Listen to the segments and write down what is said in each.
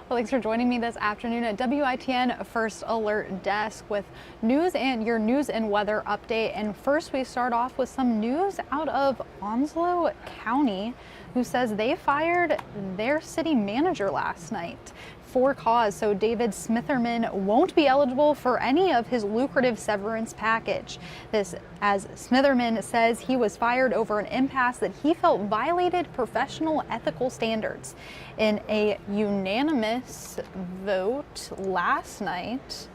Well, thanks for joining me this afternoon at WITN First Alert Desk with your news and weather update. And first, we start off with some news out of Onslow County, who says they fired their city manager last night for cause. So David Smitherman won't be eligible for any of his lucrative severance package. This, as Smitherman says, he was fired over an impasse that he felt violated professional ethical standards. In a unanimous vote last night,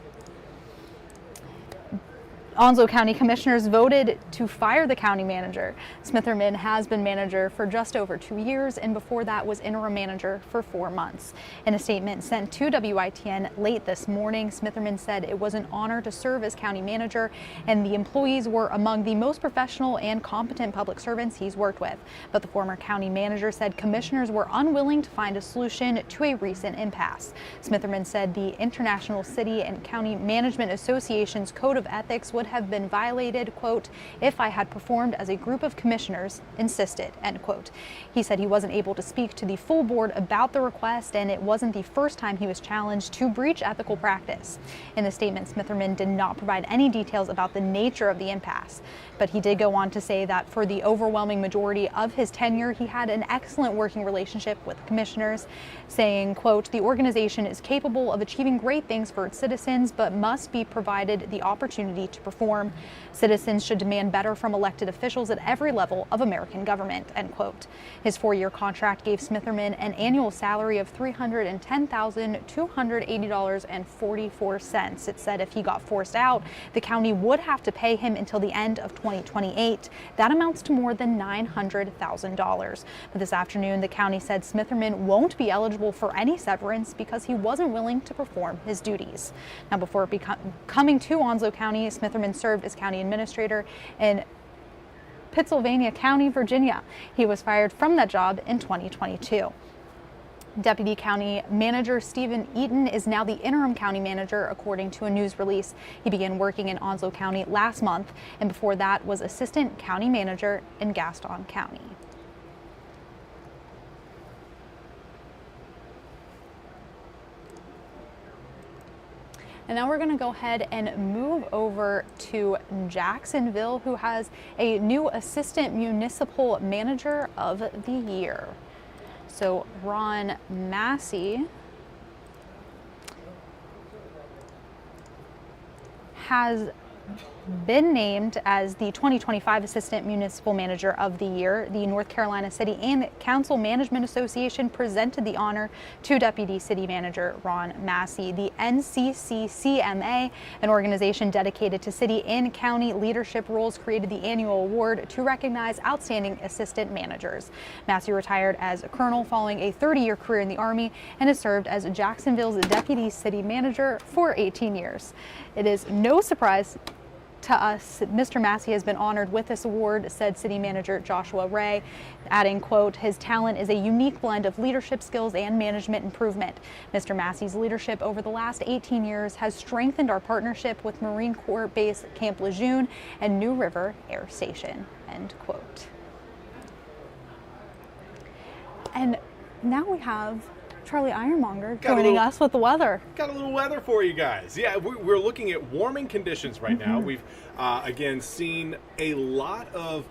Onslow County Commissioners voted to fire the county manager. Smitherman has been manager for just over 2 years, and before that was interim manager for 4 months. In a statement sent to WITN late this morning, Smitherman said it was an honor to serve as county manager, and the employees were among the most professional and competent public servants he's worked with. But the former county manager said commissioners were unwilling to find a solution to a recent impasse. Smitherman said the International City and County Management Association's Code of Ethics would have been violated, quote, if I had performed as a group of commissioners insisted, end quote. He said he wasn't able to speak to the full board about the request, and it wasn't the first time he was challenged to breach ethical practice. In the statement, Smitherman did not provide any details about the nature of the impasse, but he did go on to say that for the overwhelming majority of his tenure, he had an excellent working relationship with commissioners, saying, quote, the organization is capable of achieving great things for its citizens, but must be provided the opportunity to perform. Citizens should demand better from elected officials at every level of American government, end quote. His 4-year contract gave Smitherman an annual salary of $310,280.44. It said if he got forced out, the county would have to pay him until the end of 2028. That amounts to more than $900,000. But this afternoon, the county said Smitherman won't be eligible for any severance because he wasn't willing to perform his duties. Now, before coming to Onslow County, Smitherman served as county administrator in Pittsylvania County, Virginia. He was fired from that job in 2022. Deputy County Manager Stephen Eaton is now the interim county manager, according to a news release. He began working in Onslow County last month, and before that was assistant county manager in Gaston County. And now we're going to go ahead and move over to Jacksonville, who has a new assistant municipal manager of the year. So Ron Massey has been named as the 2025 Assistant Municipal Manager of the Year. The North Carolina City and Council Management Association presented the honor to Deputy City Manager Ron Massey. The NCCCMA, an organization dedicated to city and county leadership roles, created the annual award to recognize outstanding assistant managers. Massey retired as a colonel following a 30-year career in the Army and has served as Jacksonville's Deputy City Manager for 18 years. It is no surprise to us, Mr. Massey has been honored with this award, said City Manager Joshua Ray, adding, quote, his talent is a unique blend of leadership skills and management improvement. Mr. Massey's leadership over the last 18 years has strengthened our partnership with Marine Corps Base Camp Lejeune and New River Air Station, end quote. And now we have Charlie Ironmonger joining us with the weather. Got a little weather for you guys. Yeah, we're looking at warming conditions right now. We've, again, seen a lot of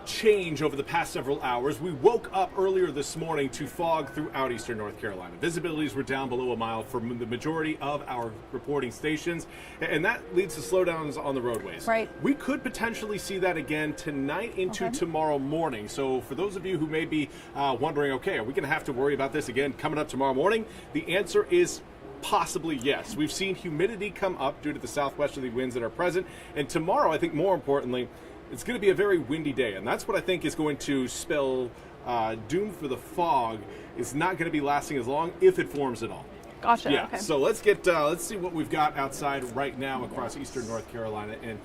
change over the past several hours. We woke up earlier this morning to fog throughout eastern North Carolina. Visibilities were down below a mile for the majority of our reporting stations, and that leads to slowdowns on the roadways. Right. We could potentially see that again tonight into tomorrow morning. So for those of you who may be wondering, okay, are we going to have to worry about this again coming up tomorrow morning? The answer is possibly yes. We've seen humidity come up due to the southwesterly winds that are present, and tomorrow, I think more importantly, it's going to be a very windy day, and that's what I think is going to spell doom for the fog. It's not going to be lasting as long if it forms at all. Gotcha. Yeah. Okay. So let's see what we've got outside right now across eastern North Carolina, and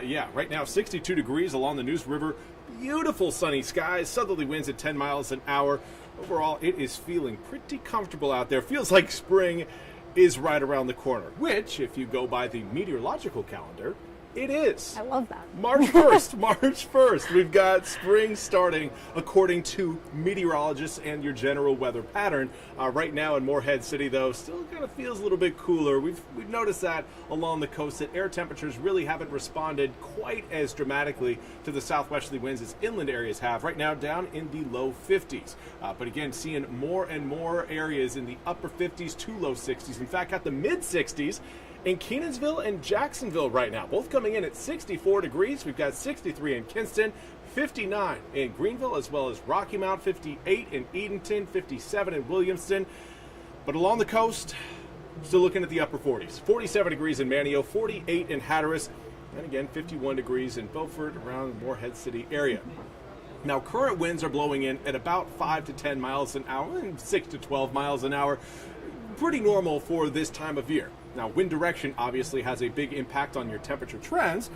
yeah, right now 62 degrees along the Neuse River. Beautiful sunny skies, southerly winds at 10 miles an hour. Overall, it is feeling pretty comfortable out there. Feels like spring is right around the corner, which, if you go by the meteorological calendar, It is. I love that. March 1st, March 1st. We've got spring starting according to meteorologists and your general weather pattern. Right now in Morehead City, though, still kind of feels a little bit cooler. We've noticed that along the coast that air temperatures really haven't responded quite as dramatically to the southwesterly winds as inland areas have. Right now down in the low 50s. But again, seeing more and more areas in the upper 50s to low 60s. In fact, got the mid 60s in Kenansville and Jacksonville right now, both coming in at 64 degrees. We've got 63 in Kinston, 59 in Greenville, as well as Rocky Mount, 58 in Edenton, 57 in Williamston. But along the coast, still looking at the upper 40s. 47 degrees in Manio, 48 in Hatteras, and again, 51 degrees in Beaufort around the Morehead City area. Now, current winds are blowing in at about 5 to 10 miles an hour and 6 to 12 miles an hour. Pretty normal for this time of year. Now, wind direction obviously has a big impact on your temperature trends.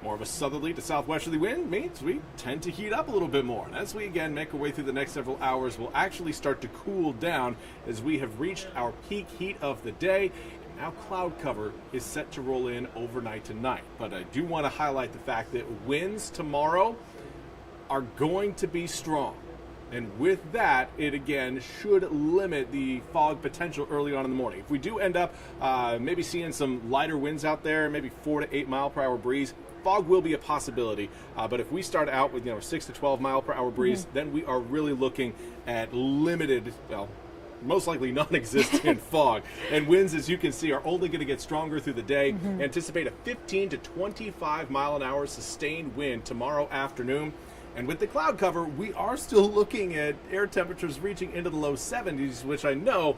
More of a southerly to southwesterly wind means we tend to heat up a little bit more. And as we again make our way through the next several hours, we'll actually start to cool down as we have reached our peak heat of the day. And now cloud cover is set to roll in overnight tonight. But I do want to highlight the fact that winds tomorrow are going to be strong. And with that, it again should limit the fog potential early on in the morning. If we do end up maybe seeing some lighter winds out there, maybe 4 to 8 mile per hour breeze, fog will be a possibility. But if we start out with 6 to 12 mile per hour breeze, then we are really looking at limited, well, most likely non-existent fog. And winds, as you can see, are only going to get stronger through the day. Anticipate a 15 to 25 mile an hour sustained wind tomorrow afternoon. And with the cloud cover, we are still looking at air temperatures reaching into the low 70s, which I know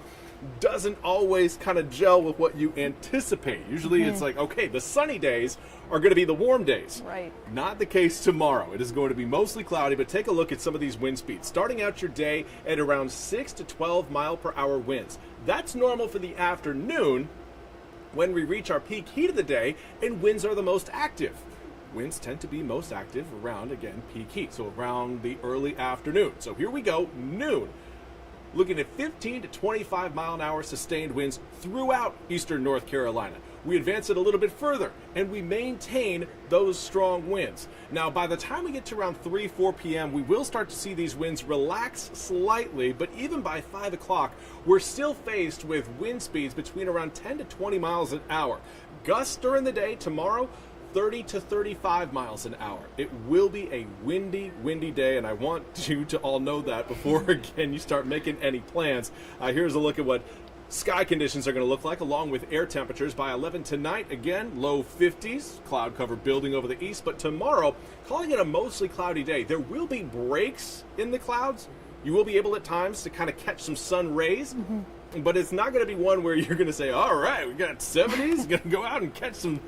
doesn't always kind of gel with what you anticipate. Usually it's like, okay, the sunny days are going to be the warm days. Right. Not the case tomorrow. It is going to be mostly cloudy, but take a look at some of these wind speeds. Starting out your day at around 6 to 12 mile per hour winds. That's normal for the afternoon when we reach our peak heat of the day and winds are the most active. Winds tend to be most active around, again, peak heat, so around the early afternoon. So here we go, noon. Looking at 15 to 25 mile an hour sustained winds throughout eastern North Carolina. We advance it a little bit further, and we maintain those strong winds. Now, by the time we get to around 3, 4 p.m., we will start to see these winds relax slightly, but even by 5 o'clock, we're still faced with wind speeds between around 10 to 20 miles an hour. Gusts during the day tomorrow, 30 to 35 miles an hour. It will be a windy day, and I want you to all know that before, again, you start making any plans. Here's a look at what sky conditions are going to look like, along with air temperatures. By 11 tonight, again, low 50s, cloud cover building over the east. But tomorrow, calling it a mostly cloudy day, there will be breaks in the clouds. You will be able at times to kind of catch some sun rays. But it's not going to be one where you're going to say, all right, we got 70s, going to go out and catch some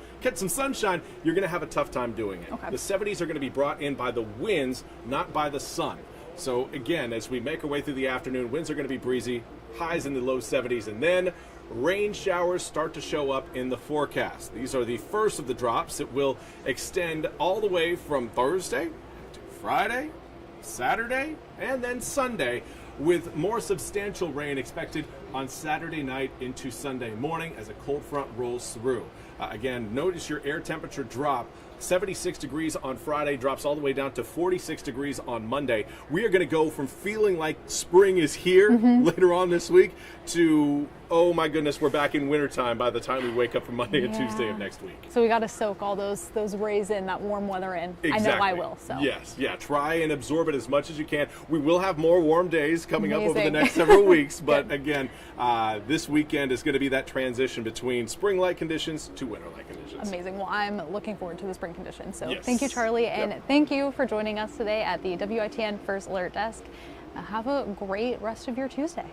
sunshine. You're going to have a tough time doing it. Okay. The 70s are going to be brought in by the winds, not by the sun. So again, as we make our way through the afternoon, winds are going to be breezy, highs in the low 70s, and then rain showers start to show up in the forecast. These are the first of the drops that will extend all the way from Thursday to Friday, Saturday, and then Sunday, with more substantial rain expected on Saturday night into Sunday morning as a cold front rolls through. Again, notice your air temperature drop. 76 degrees on Friday, drops all the way down to 46 degrees on Monday. We are going to go from feeling like spring is here later on this week to, oh my goodness, we're back in wintertime by the time we wake up for Monday and Tuesday of next week. So we got to soak all those rays in, that warm weather in. Exactly. I know I will. So yes, try and absorb it as much as you can. We will have more warm days coming up over the next several weeks, but again, this weekend is going to be that transition between spring-like conditions to winter-like conditions. Amazing. Well, I'm looking forward to the spring conditions. So thank you, Charlie, and thank you for joining us today at the WITN First Alert Desk. Have a great rest of your Tuesday.